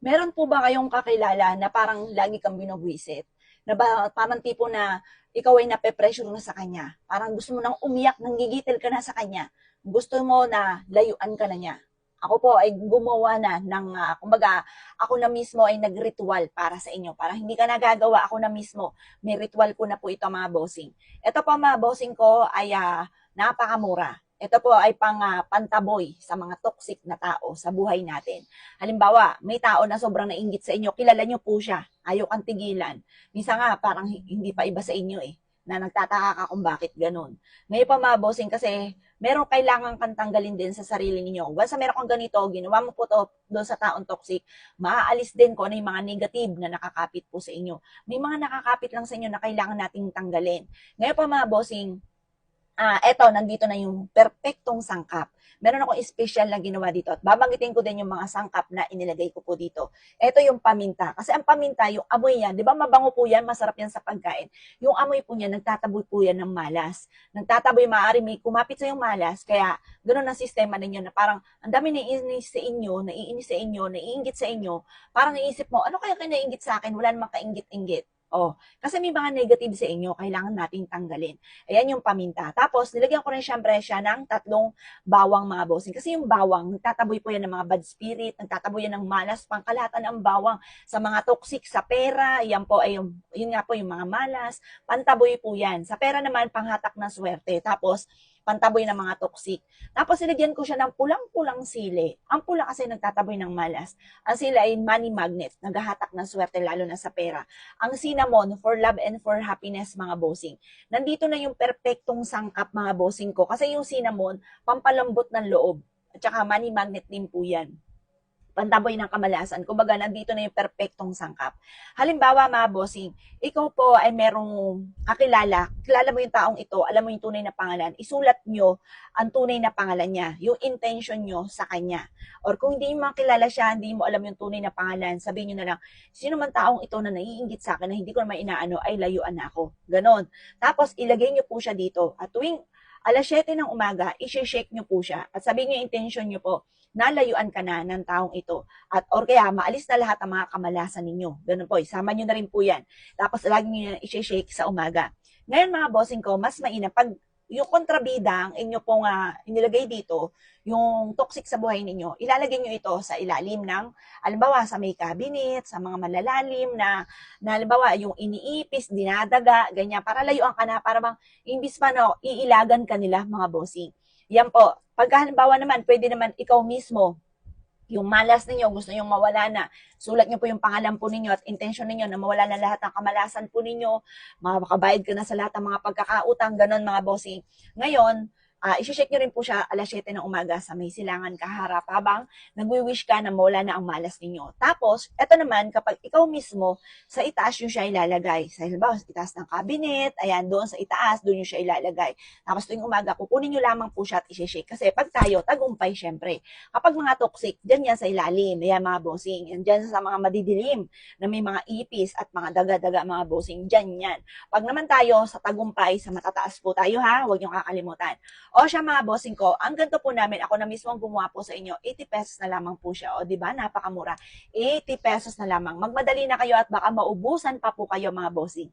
Meron po ba kayong kakilala na parang lagi kang binubwisit? Na ba, parang tipo na ikaw ay nape-pressure na sa kanya. Parang gusto mo nang umiyak, nanggigigil ka na sa kanya. Gusto mo na layuan ka na niya. Ako po ay gumawa na ng, kumbaga, ako na mismo ay nagritual para sa inyo. Para hindi ka nagagawa, ako na mismo. May ritual ko na po ito mga bossing. Ito po mga bossing ko ay napakamura. Ito po ay pantaboy sa mga toxic na tao sa buhay natin. Halimbawa, may tao na sobrang nainggit sa inyo, kilala nyo po siya, ayaw kang tigilan. Minsan nga, parang hindi pa iba sa inyo na nagtataka ka kung bakit ganun. Ngayon pa mga bossing kasi meron kailangan kang tanggalin din sa sarili ninyo. Once meron kang ganito, ginawa mo po to doon sa taong toxic, maaalis din ko ano yung mga negative na nakakapit po sa inyo. May mga nakakapit lang sa inyo na kailangan nating tanggalin. Ngayon pa mga bossing, eto, nandito na yung perpektong sangkap. Meron akong special na ginawa dito at babanggitin ko din yung mga sangkap na inilagay ko po dito. Ito yung paminta. Kasi ang paminta, yung amoy yan, di ba mabango po yan, masarap yan sa pagkain. Yung amoy po niya, nagtataboy po yan ng malas. Nagtataboy, maaari may kumapit sa yung malas, kaya ganoon ang sistema ninyo na parang ang dami naiinis sa inyo, naiinggit sa inyo, parang naisip mo, ano kaya naiinggit sa akin? Wala namang kainggit-inggit. Oh, kasi may mga negative sa inyo, kailangan nating tanggalin. Ayan yung paminta. Tapos, nilagyan ko rin syempre siya ng 3 bawang mga bossing. Kasi yung bawang, nagtataboy po yan ng mga bad spirit, nagtataboy yan ng malas, pangkalahatan ng bawang sa mga toxic, sa pera, yan po ay yun nga po yung mga malas, pantaboy po yan. Sa pera naman, panghatak ng swerte. Tapos, pantaboy ng mga toxic. Tapos, nilagyan ko siya ng pulang-pulang sili. Ang pula kasi nagtataboy ng malas. Ang sili ay money magnet, naghahatak ng swerte lalo na sa pera. Ang cinnamon, for love and for happiness mga bossing. Nandito na yung perpektong sangkap mga bossing ko. Kasi yung cinnamon, pampalambot ng loob. At saka money magnet din po yan. Pantaboy ng kamalasan. Kumbaga, nandito na yung perpektong sangkap. Halimbawa, mga bossing, ikaw po ay merong kakilala, kilala mo yung taong ito, alam mo yung tunay na pangalan, isulat nyo ang tunay na pangalan niya, yung intention nyo sa kanya. Or kung hindi mo makilala siya, hindi mo alam yung tunay na pangalan, sabihin nyo na lang, sino man taong ito na naiinggit sa akin na hindi ko naman inaano, ay layuan na ako. Ganon. Tapos, ilagay nyo po siya dito. At tuwing alas 7 ng umaga, i-shake nyo po siya. At sabihin nyo yung intention nyo po, nalayuan ka na ng taong ito. At or kaya maalis na lahat ng mga kamalasan ninyo. Ganun po, isama nyo na rin po yan. Tapos lagi nyo yan i-shake sa umaga. Ngayon mga bossing ko, mas mainam pag yung kontrabida ang inyo pong inilagay dito, yung toxic sa buhay ninyo, ilalagay nyo ito sa ilalim ng, alimbawa sa may cabinet, sa mga malalalim na alimbawa yung iniipis, dinadaga, ganyan, para layuan ka na, para bang imbis pa no, iilagan ka nila mga bossing. Yan po. Pagka halimbawa naman, pwede naman ikaw mismo, yung malas ninyo, gusto nyo mawala na, sulat nyo po yung pangalan po ninyo at intention ninyo na mawala na lahat ng kamalasan po ninyo, makabayad ka na sa lahat ng mga pagkakautang, ganon mga bossing. Ngayon, isi-check nyo rin po siya alas 7 ng umaga sa may silangan kaharap habang nagwi-wish ka na mawala na ang malas ninyo. Tapos, eto naman, kapag ikaw mismo, sa itaas nyo siya ilalagay. Sa halimbawa, sa itaas ng cabinet, ayan, doon sa itaas, doon nyo siya ilalagay. Tapos tuwing umaga, kukunin nyo lamang po siya at isi-shake. Kasi pag tayo, tagumpay syempre. Kapag mga toxic, dyan yan sa ilalim. Ayan mga bossing. Yan dyan sa mga madidilim na may mga ipis at mga daga-daga mga bossing. Dyan yan. Pag naman tayo sa tagumpay, sa matataas po tayo ha, huwag nyo kakalimutan. O siya mga bossing ko, ang ganito po namin, ako na mismo ang gumawa po sa inyo, 80 pesos na lamang po siya. O diba, napakamura. 80 pesos na lamang. Magmadali na kayo at baka maubusan pa po kayo mga bossing.